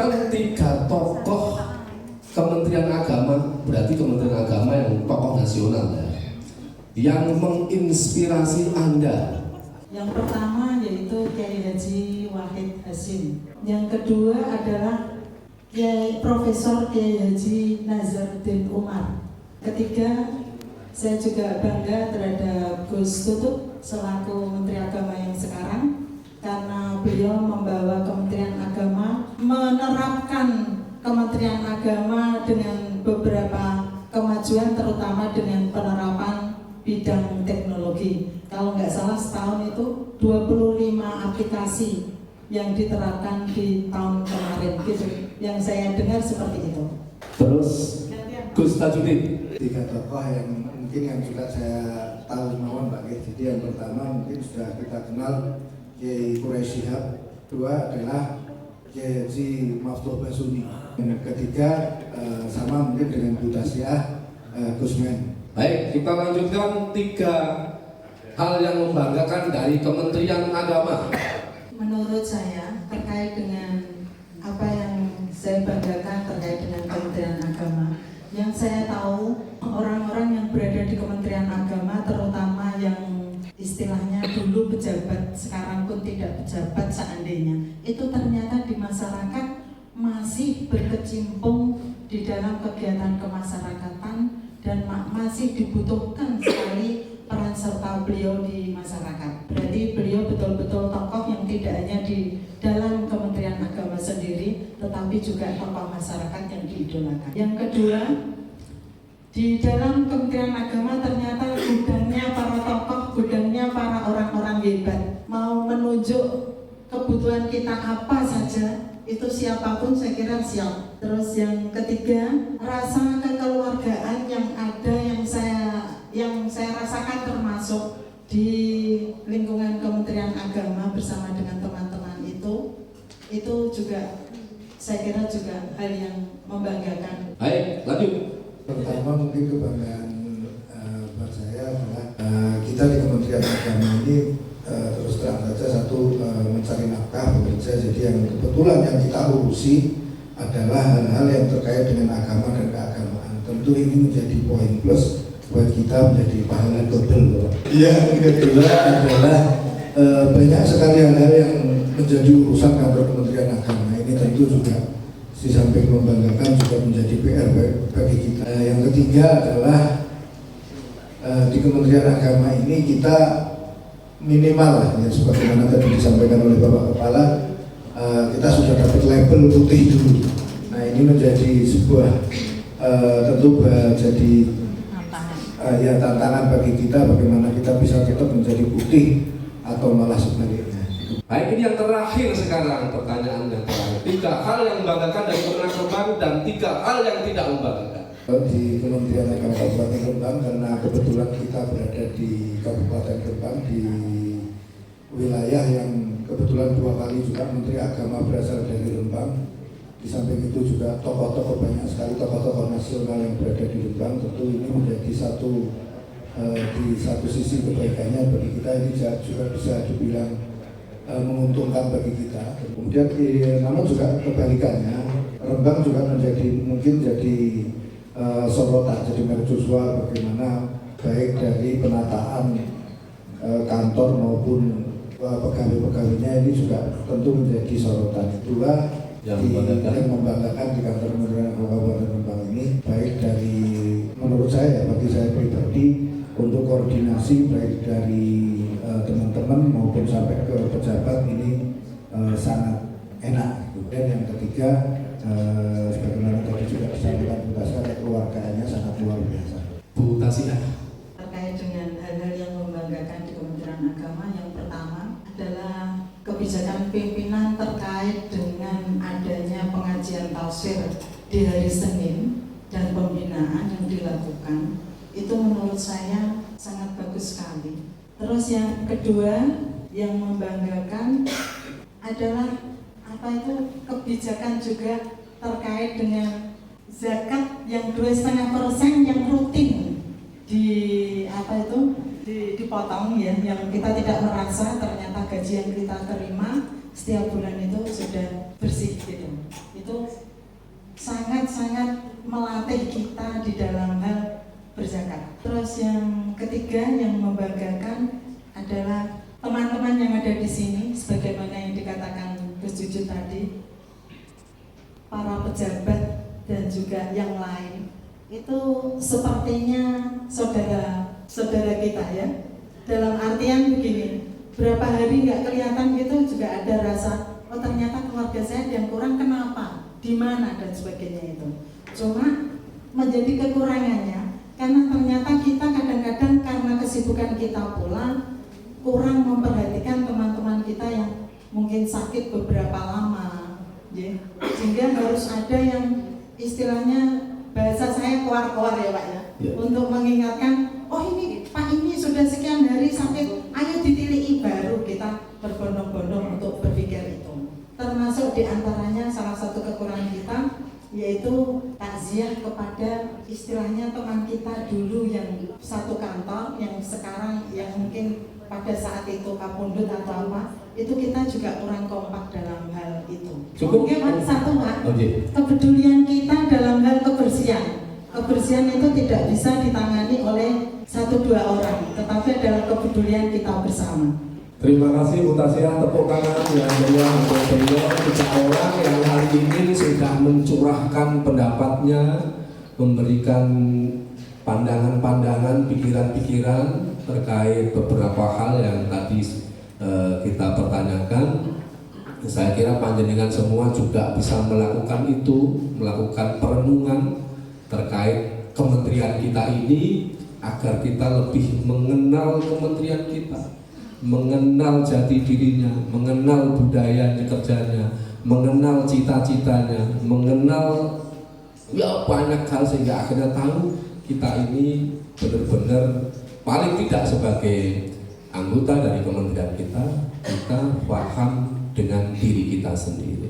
menyebutkan 3 tokoh Kementerian Agama, berarti Kementerian Agama yang tokoh nasional ya, yang menginspirasi Anda. Yang pertama yaitu Kiai Haji Wahid Hasyim. Yang kedua adalah Profesor Kiai Haji Nazaruddin Umar. Ketiga, saya juga bangga terhadap Gus Tutut selaku Menteri Agama yang sekarang, karena beliau membawa Kementerian Agama, menerapkan Kementerian Agama dengan beberapa kemajuan, terutama dengan penerapan bidang teknologi. Kalau nggak salah setahun itu 25 aplikasi yang diterapkan di tahun kemarin gitu. Yang saya dengar seperti itu. Terus Gus Tajudin. 3 tokoh yang mungkin yang juga saya tahu mawon Pak. Jadi yang pertama mungkin sudah kita kenal Kiai Quraisy Shihab. 2 adalah Kiai Haji Maftuh Basuni. Yang ketiga sama mungkin dengan Buta Syiah Gusmen. Baik, kita lanjutkan 3 hal yang membanggakan dari Kementerian Agama. Menurut saya terkait dengan apa yang saya banggakan terkait dengan Kementerian Agama, yang saya tahu orang-orang yang berada di Kementerian Agama, terutama yang istilahnya dulu pejabat, sekarang pun tidak pejabat seandainya, itu ternyata di masyarakat masih berkecimpung di dalam kegiatan kemasyarakatan dan masih dibutuhkan sekali peran serta beliau di masyarakat. Berarti beliau betul-betul tokoh yang tidak hanya di dalam Kementerian Agama sendiri, tetapi juga tokoh masyarakat yang diidolakan. Yang kedua, di dalam Kementerian Agama ternyata gudangnya para tokoh, gudangnya para orang-orang hebat. Mau menunjuk kebutuhan kita apa saja, itu siapapun saya kira siap. Terus yang ketiga, rasa kekeluargaan yang ada, yang saya rasakan termasuk di lingkungan Kementerian Agama bersama dengan teman-teman itu juga saya kira juga hal yang membanggakan. Baik, lanjut. Pertama mungkin kebanggaan buat saya adalah kita di Kementerian Agama ini terus terang saja satu mencari nafkah bekerja. Jadi yang kebetulan yang kita urusi adalah hal-hal yang terkait dengan agama dan keagamaan. Tentu ini menjadi poin plus buat kita menjadi pahala double. Yang kedua adalah banyak sekali hal-hal yang menjadi urusan kantor Kementerian Agama. Ini tentu juga di samping membanggakan juga menjadi PR bagi kita. Yang ketiga adalah di Kementerian Agama ini kita minimal lah, ya, sebagaimana tadi disampaikan oleh Bapak Kepala, kita sudah dapat label putih dulu. Nah ini menjadi sebuah tentu jadi ya tantangan bagi kita, bagaimana kita bisa tetap menjadi putih atau malah sebaliknya. Baik, ini yang terakhir sekarang, pertanyaan yang terakhir. 3 hal yang membanggakan dari Kementerian Rembang dan 3 hal yang tidak membanggakan. Di Kementerian Agama Kabupaten Rembang, karena kebetulan kita berada di Kabupaten Rembang, di wilayah yang kebetulan 2 kali juga Menteri Agama berasal dari Rembang. Di samping itu juga tokoh-tokoh, banyak sekali tokoh-tokoh nasional yang berada di Rembang. Tentu ini menjadi di satu sisi kebaikannya bagi kita, ini juga bisa dibilang menguntungkan bagi kita. Kemudian namun juga kebalikannya, Rembang juga mungkin jadi sorotan, jadi mercusuar bagaimana baik dari penataan kantor maupun pegawai-pegawainya ini juga tentu menjadi sorotan. Dua yang membanggakan di kantor Kementerian Kabupaten Rembang ini, baik dari menurut saya, bagi saya pribadi, untuk koordinasi baik dari teman-teman maupun sampai ke pejabat ini sangat enak. Dan yang ketiga, sebagaimana tadi juga disampaikan Bu Tasya, keluarganya sangat luar biasa. Bu Tasya. Terkait dengan hal-hal yang membanggakan di Kementerian Agama, yang pertama adalah kebijakan pimpinan terkait dengan adanya pengajian tafsir di hari Senin dan pembinaan yang dilakukan. Itu menurut saya sangat bagus sekali. Terus yang kedua yang membanggakan adalah kebijakan juga terkait dengan zakat yang 2,5% yang rutin dipotong ya, yang kita tidak merasa ternyata gaji yang kita terima setiap bulan itu sudah bersih gitu. Itu pejabat dan juga yang lain itu sepertinya saudara kita ya. Dalam artian begini, berapa hari nggak kelihatan gitu juga ada rasa, oh ternyata keluarga saya yang kurang, kenapa, di mana dan sebagainya itu. Cuma menjadi kekurangannya karena ternyata kita kadang-kadang karena kesibukan kita pula kurang memperhatikan teman-teman kita yang mungkin sakit beberapa lama, ya. Sehingga harus ada yang istilahnya bahasa saya keluar-keluar ya Pak ya, untuk mengingatkan, oh ini Pak ini sudah sekian hari sakit, ayo ditilii, baru kita berbondong-bondong untuk berpikir itu. Termasuk diantaranya salah satu kekurangan kita yaitu takziah kepada istilahnya teman kita dulu yang satu kantor, yang sekarang yang mungkin pada saat itu kapundut atau apa, itu kita juga kurang kompak dalam hal itu. Cukup. Oke Pak, satu Pak, Oke. kepedulian kita dalam hal kebersihan. Kebersihan itu tidak bisa ditangani oleh 1-2 orang, tetapi adalah kepedulian kita bersama. Terima kasih Bu Tasya, tepuk tangan yang meriah untuk beliau, 3 orang yang hari ini sudah mencurahkan pendapatnya, memberikan pandangan-pandangan, pikiran-pikiran terkait beberapa hal yang tadi kita pertanyakan. Saya kira panjenengan semua juga bisa melakukan itu, melakukan perenungan terkait kementerian kita ini agar kita lebih mengenal kementerian kita, mengenal jati dirinya, mengenal budaya kerjanya, mengenal cita-citanya, mengenal ya banyak hal sehingga akhirnya tahu kita ini benar-benar paling tidak sebagai anggota dari kementerian kita paham dengan diri kita sendiri.